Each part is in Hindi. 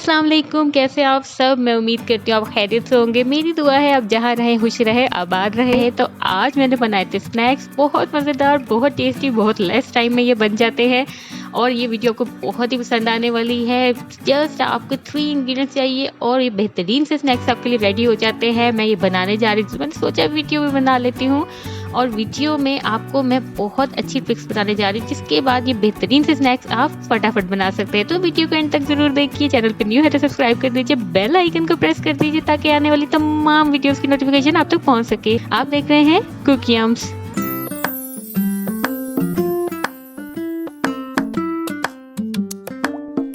अस्सलाम वालेकुम, कैसे आप सब। मैं उम्मीद करती हूँ आप खैरियत से होंगे। मेरी दुआ है आप जहाँ रहें खुश रहे आबाद रहे। तो आज मैंने बनाए थे स्नैक्स, बहुत मज़ेदार, बहुत टेस्टी, बहुत लेस टाइम में ये बन जाते हैं और ये वीडियो आपको बहुत ही पसंद आने वाली है। जस्ट आपको 3 इंग्रेडिएंट्स चाहिए और ये बेहतरीन से स्नैक्स आपके लिए रेडी हो जाते हैं। मैं ये बनाने जा रही थी, मैंने सोचा वीडियो में बना लेती हूँ और वीडियो में आपको मैं बहुत अच्छी ट्रिक्स बताने जा रही हूँ जिसके बाद ये बेहतरीन से स्नैक्स आप फटाफट बना सकते हैं। तो वीडियो को एंड तक जरूर देखिए। चैनल पर न्यू है तो सब्सक्राइब कर दीजिए, बेल आइकन को प्रेस कर दीजिए ताकि आने वाली तमाम वीडियोस की नोटिफिकेशन आप तक पहुंच सके। आप देख रहे हैं कुकियम्स।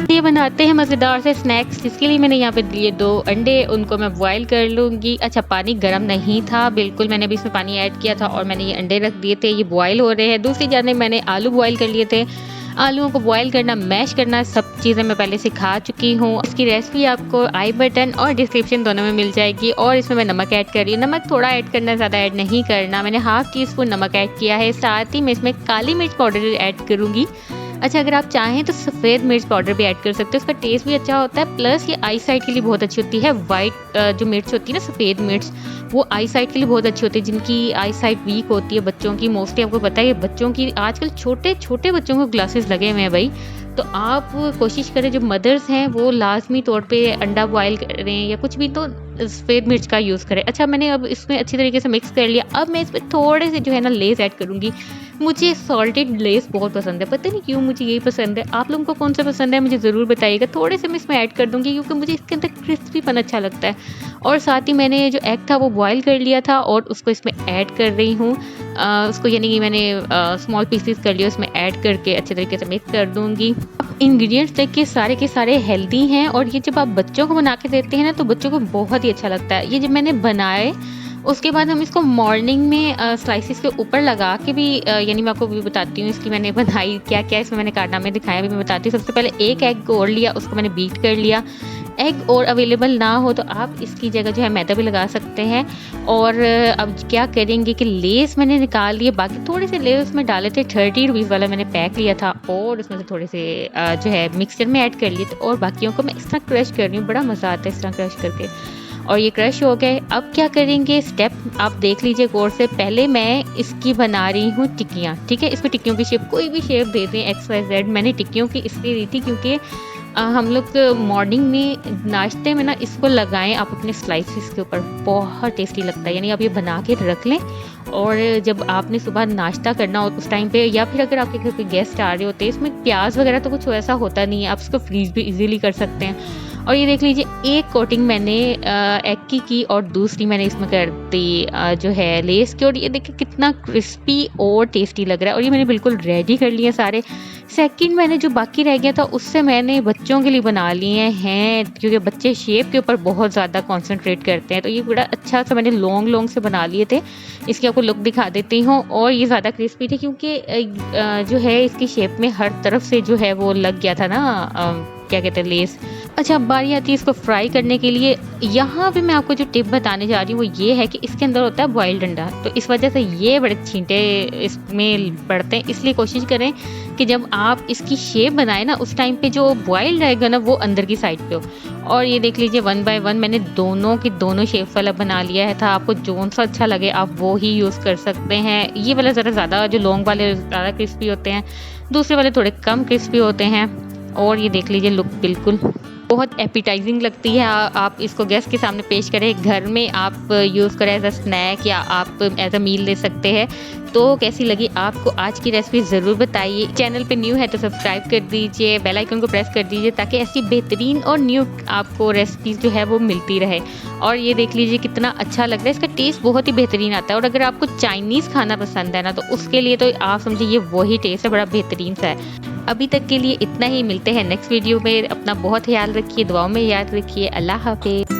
ये बनाते हैं मज़ेदार से स्नैक्स, जिसके लिए मैंने यहाँ पे लिए 2 अंडे, उनको मैं बॉईल कर लूँगी। अच्छा, पानी गर्म नहीं था बिल्कुल, मैंने भी इसमें पानी ऐड किया था और मैंने ये अंडे रख दिए थे, ये बॉईल हो रहे हैं। दूसरी जाने मैंने आलू बॉईल कर लिए थे। आलूओं को बॉईल करना, मैश करना, सब चीज़ें मैं पहले सिखा चुकी हूँ। इसकी रेसिपी आपको आई बटन और डिस्क्रिप्शन दोनों में मिल जाएगी। और इसमें मैं नमक ऐड कर रही हूँ। नमक थोड़ा ऐड करना, ज़्यादा ऐड नहीं करना। मैंने ½ टीस्पून नमक ऐड किया है। साथ ही मैं इसमें काली मिर्च पाउडर ऐड करूँगी। अच्छा, अगर आप चाहें तो सफ़ेद मिर्च पाउडर भी ऐड कर सकते हो, उसका टेस्ट भी अच्छा होता है। प्लस ये आई साइट के लिए बहुत अच्छी होती है। वाइट जो मिर्च होती है ना, सफ़ेद मिर्च, वो आई साइट के लिए बहुत अच्छी होती है। जिनकी आई साइट वीक होती है बच्चों की, मोस्टली आपको पता है बच्चों की आजकल छोटे छोटे बच्चों को ग्लासेस लगे हुए हैं भाई। तो आप कोशिश करें, जो मदर्स हैं वो लाजमी तौर पे अंडा बॉयल करें या कुछ भी तो सफ़ेद मिर्च का यूज़ करें। अच्छा, मैंने अब इसमें अच्छी तरीके से मिक्स कर लिया। अब मैं इसमें थोड़े से जो है ना लेस ऐड करूँगी। मुझे सॉल्टेड लेस बहुत पसंद है, पता नहीं क्यों मुझे यही पसंद है। आप लोगों को कौन सा पसंद है मुझे ज़रूर बताइएगा। थोड़े से मैं इसमें ऐड कर दूँगी क्योंकि मुझे इसके अंदर क्रिस्पीपन अच्छा लगता है। और साथ ही मैंने जो एग था वो बॉयल कर लिया था और उसको इसमें ऐड कर रही हूँ। उसको यानी कि मैंने स्मॉल पीसेस कर लिया, उसमें ऐड करके अच्छे तरीके से मिक्स कर दूँगी। इंग्रेडिएंट्स देखिए सारे के सारे हेल्दी हैं और ये जब आप बच्चों को बना के देते हैं ना तो बच्चों को बहुत ही अच्छा लगता है। ये जब मैंने बनाए उसके बाद हम इसको मॉर्निंग में स्लाइसिस के ऊपर लगा के भी यानी मैं आपको भी बताती हूँ इसकी मैंने बनाई क्या क्या इसमें मैंने कारनामे दिखाया भी मैं बताती हूँ। सबसे पहले एक एग और लिया, उसको मैंने बीट कर लिया। एग और अवेलेबल ना हो तो आप इसकी जगह जो है मैदा भी लगा सकते हैं। और अब क्या करेंगे कि लेस मैंने निकाल लिए, बाकी थोड़े से लेस में डाले थे। 30 रुपीज़ वाला मैंने पैक लिया था और उसमें से थोड़े से जो है मिक्सचर में ऐड कर लिए थे और बाकियों को मैं इस तरह क्रश कर रही हूँ। बड़ा मज़ा आता है इस तरह क्रश करके। और ये क्रश हो गए। अब क्या करेंगे, स्टेप आप देख लीजिए गौर से। पहले मैं इसकी बना रही हूँ टिक्कियाँ, ठीक है। इसमें टिक्कियों की शेप कोई भी शेप दे दें, XYZ। मैंने टिक्कियों की इसलिए दी थी क्योंकि हम लोग मॉर्निंग में नाश्ते में ना इसको लगाएं आप अपने स्लाइसिस के ऊपर, बहुत टेस्टी लगता है। यानी आप ये बना के रख लें और जब आपने सुबह नाश्ता करना हो उस टाइम पे, या फिर अगर आपके घर पे गेस्ट आ रहे होते हैं, इसमें प्याज वगैरह तो कुछ ऐसा होता नहीं है, आप इसको फ्रीज भी इजीली कर सकते हैं। और ये देख लीजिए एक कोटिंग मैंने एग की और दूसरी मैंने इसमें कर दी जो है लेस की। और ये देखिए कितना क्रिस्पी और टेस्टी लग रहा है। और ये मैंने बिल्कुल रेडी कर लिए सारे। सेकंड मैंने जो बाकी रह गया था उससे मैंने बच्चों के लिए बना लिए हैं क्योंकि बच्चे शेप के ऊपर बहुत ज़्यादा कंसंट्रेट करते हैं। तो ये बड़ा अच्छा सा मैंने लॉन्ग लॉन्ग से बना लिए थे। इसकी आपको लुक दिखा देती हूँ। और ये ज़्यादा क्रिस्पी थे क्योंकि जो है इसकी शेप में हर तरफ से जो है वो लग गया था ना क्या कहते हैं लेस। अच्छा, अब बारी आती है इसको फ्राई करने के लिए। यहाँ पे मैं आपको जो टिप बताने जा रही हूँ वो ये है कि इसके अंदर होता है बॉइल्ड अंडा, तो इस वजह से ये बड़े छींटे इसमें पड़ते हैं। इसलिए कोशिश करें कि जब आप इसकी शेप बनाएं ना उस टाइम पे जो बॉइल्ड रहेगा ना वो अंदर की साइड पे हो। और ये देख लीजिए 1 बाय 1 मैंने दोनों शेप वाला बना लिया है था। आपको जो सा अच्छा लगे आप वो ही यूज़ कर सकते हैं। ये वाला ज़्यादा जो लॉन्ग वाले ज़्यादा क्रिस्पी होते हैं, दूसरे वाले थोड़े कम क्रिस्पी होते हैं। और ये देख लीजिए लुक बिल्कुल बहुत एपिटाइजिंग लगती है। आप इसको गेस्ट के सामने पेश करें, घर में आप यूज़ करें एज अ स्नैक या आप एज अ मील ले सकते हैं। तो कैसी लगी आपको आज की रेसिपी ज़रूर बताइए। चैनल पे न्यू है तो सब्सक्राइब कर दीजिए, बेल आइकन को प्रेस कर दीजिए ताकि ऐसी बेहतरीन और न्यू आपको रेसिपीज़ जो है वो मिलती रहे। और ये देख लीजिए कितना अच्छा लग रहा है, इसका टेस्ट बहुत ही बेहतरीन आता है। और अगर आपको चाइनीज़ खाना पसंद है ना तो उसके लिए तो आप समझिए ये वही टेस्ट है, बड़ा बेहतरीन सा है। अभी तक के लिए इतना ही, मिलते हैं नेक्स्ट वीडियो में। अपना बहुत ख्याल रखिए, दुआओं में याद रखिए। अल्लाह हाफिज़।